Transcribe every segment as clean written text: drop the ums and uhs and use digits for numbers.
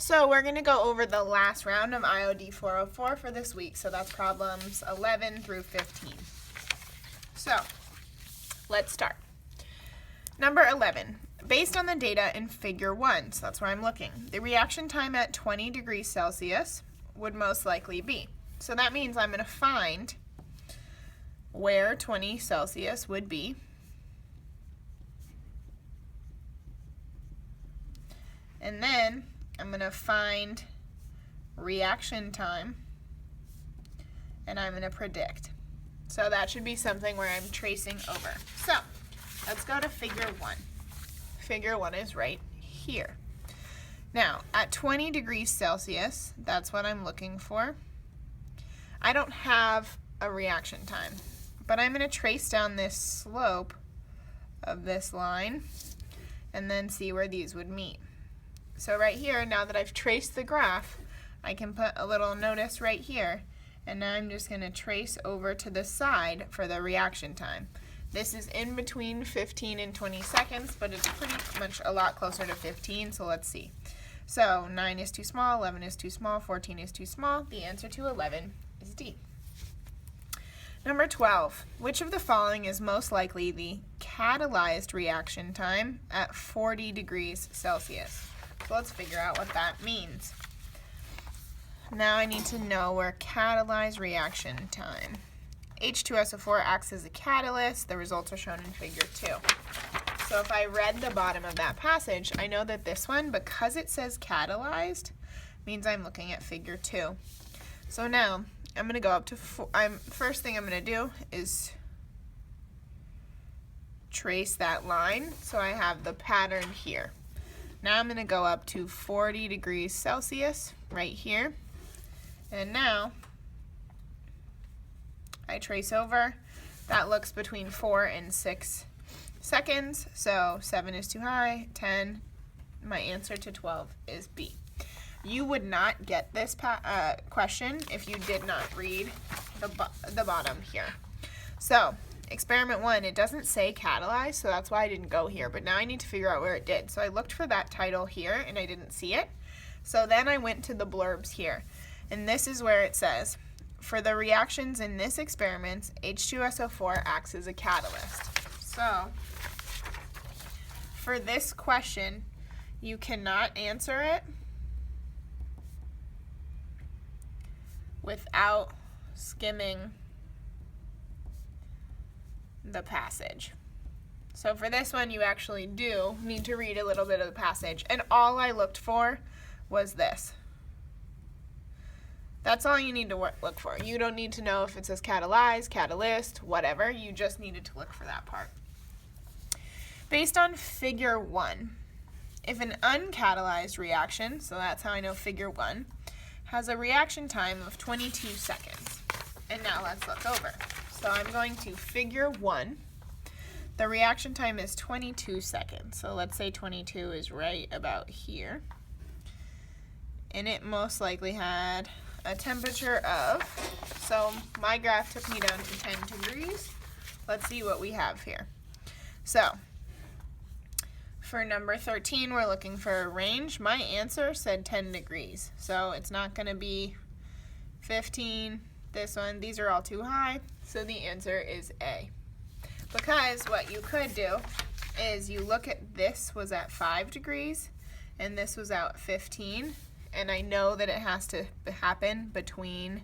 So we're going to go over the last round of IOD 404 for this week. So that's problems 11 through 15. So let's start. Number 11. Based on the data in figure 1, so that's where I'm looking, the reaction time at 20 degrees Celsius would most likely be. So that means I'm going to find where 20 Celsius would be. And then I'm going to find reaction time, and I'm going to predict. So that should be something where I'm tracing over. So let's go to figure 1. Figure 1 is right here. Now, at 20 degrees Celsius, that's what I'm looking for. I don't have a reaction time, but I'm going to trace down this slope of this line and then see where these would meet. So right here, now that I've traced the graph, I can put a little notice right here, and now I'm just going to trace over to the side for the reaction time. This is in between 15 and 20 seconds, but it's pretty much a lot closer to 15, so let's see. So 9 is too small, 11 is too small, 14 is too small. The answer to 11 is D. Number 12, which of the following is most likely the catalyzed reaction time at 40 degrees Celsius? So let's figure out what that means. Now I need to know where catalyzed reaction time. H2SO4 acts as a catalyst. The results are shown in figure 2. So if I read the bottom of that passage, I know that this one, because it says catalyzed, means I'm looking at figure 2. So now I'm going to go up to first thing I'm going to do is trace that line so I have the pattern here. Now I'm going to go up to 40 degrees Celsius right here. And now I trace over. That looks between 4 and 6 seconds. So 7 is too high, 10. My answer to 12 is B. You would not get this question if you did not read the bottom here. So experiment 1, it doesn't say catalyze, so that's why I didn't go here, but now I need to figure out where it did. So I looked for that title here, and I didn't see it. So then I went to the blurbs here, and this is where it says, for the reactions in this experiment, H2SO4 acts as a catalyst. So for this question, you cannot answer it without skimming the passage. So for this one, you actually do need to read a little bit of the passage, and all I looked for was this. That's all you need to look for. You don't need to know if it says catalyze, catalyst, whatever. You just needed to look for that part. Based on figure 1, if an uncatalyzed reaction, so that's how I know figure 1, has a reaction time of 22 seconds. And now let's look over. So I'm going to figure 1. The reaction time is 22 seconds. So let's say 22 is right about here. And it most likely had a temperature of, so my graph took me down to 10 degrees. Let's see what we have here. So for number 13, we're looking for a range. My answer said 10 degrees. So it's not going to be 15. This one, these are all too high, so the answer is A. Because what you could do is you look at this was at 5 degrees, and this was at 15, and I know that it has to happen between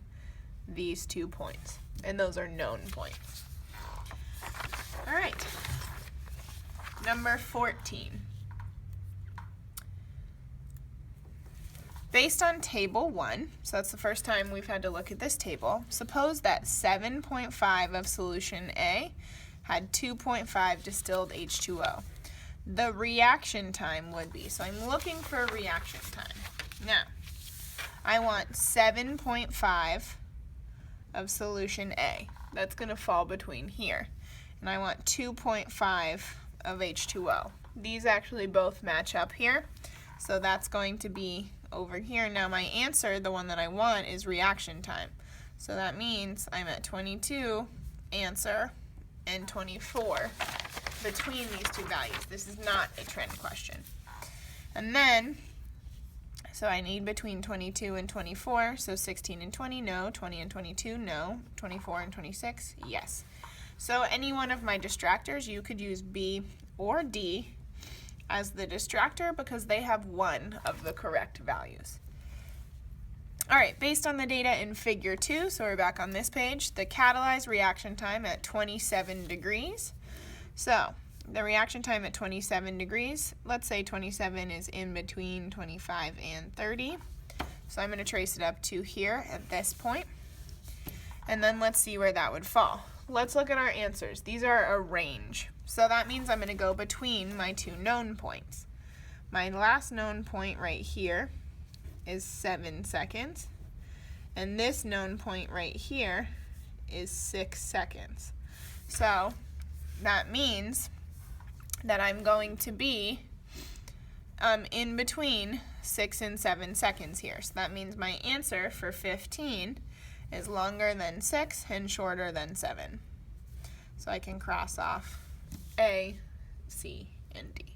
these 2 points, and those are known points. All right, number 14. Based on table 1, so that's the first time we've had to look at this table, suppose that 7.5 of solution A had 2.5 distilled H2O. The reaction time would be, so I'm looking for reaction time. Now, I want 7.5 of solution A. That's going to fall between here. And I want 2.5 of H2O. These actually both match up here, so that's going to be over here. Now my answer, the one that I want, is reaction time. So that means I'm at 22 answer and 24 between these two values. This is not a trend question. And then, so So I need between 22 and 24, so 16 and 20, no. 20 and 22, no. 24 and 26, yes. So any one of my distractors, you could use B or D as the distractor because they have one of the correct values. All right, based on the data in figure 2, so we're back on this page, the catalyzed reaction time at 27 degrees. So the reaction time at 27 degrees, let's say 27 is in between 25 and 30. So I'm going to trace it up to here at this point. And then let's see where that would fall. Let's look at our answers. These are a range. So that means I'm going to go between my two known points. My last known point right here is 7 seconds. And this known point right here is 6 seconds. So that means that I'm going to be in between 6 and 7 seconds here. So that means my answer for 15 is longer than 6 and shorter than 7. So I can cross off A, C, and D.